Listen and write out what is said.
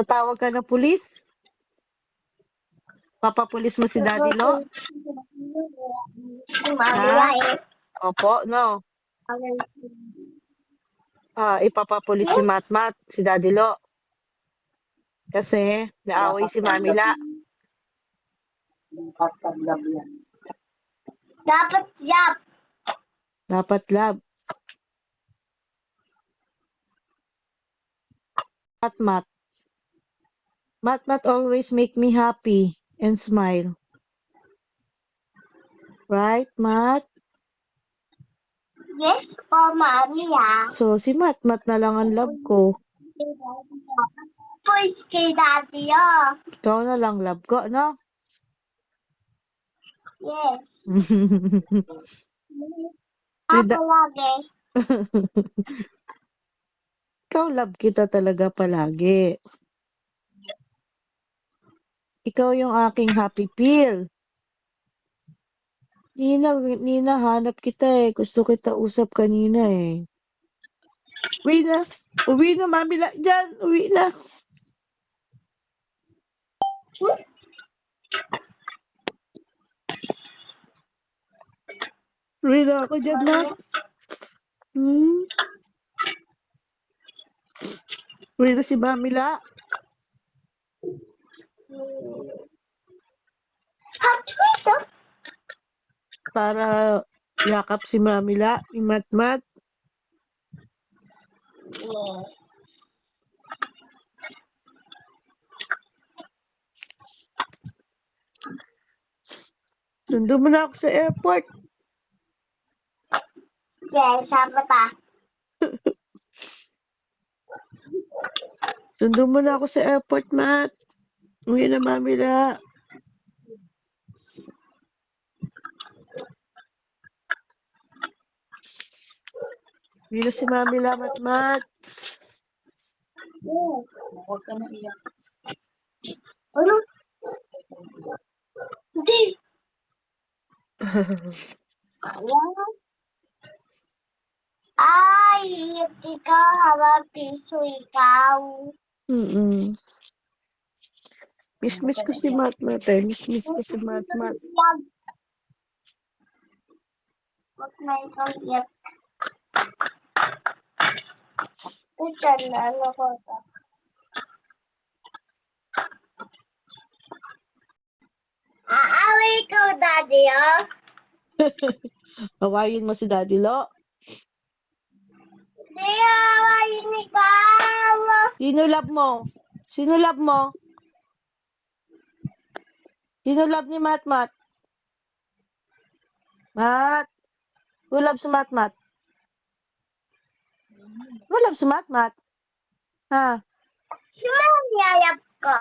Tatawag ka ng pulis? Papapulis mo si Daddy Lo? Ha? Opo, no? Ipapapulis si Matmat, si Daddy Lo. Kasi naaway si Mami La. Dapat yap. Dapat love. Matmat. Matmat always make me happy and smile. Right, Mat? Yes po, Mami, ah. So, si Matmat na lang ang love ko. Push kay Daddy, ah. Ikaw na lang love ko, no? Yes. Sida- Ako lagi. Ikaw love kita talaga palagi. Ikaw yung aking happy pill. Nina, hanap kita eh. Gusto kita usap kanina eh. Uwi na. Uwi na, Mami La. Diyan. Uwi na. Uwi na ako dyan, Ma. Uwi na si Mami La. Para yakap si Mami La. Ni Matmat. Sundo mo na ako sa airport. Yes, sama ta. Sundo mo na ako sa airport, Mat. Uwi na, Mami La. Uwi na si Mami La, Matmat. Yes. Huwag ka na iyak. Ano? Hindi. Ayan. Ay, ikaw, hawag piso, ikaw. Miss ko si Matmat eh. Miss ko si Matmat. Huwag na ikaw iyak. Ito na, ano ko ito. Aaway ko, Daddy, ah. Awayin mo si Daddy Lo. Hindi, aawayin ikaw. Sino love mo? Sino love mo? Sino love ni Matmat? Mat? Who loves si Matmat? Who loves si Matmat? Ha? Sino ang niyayap ka?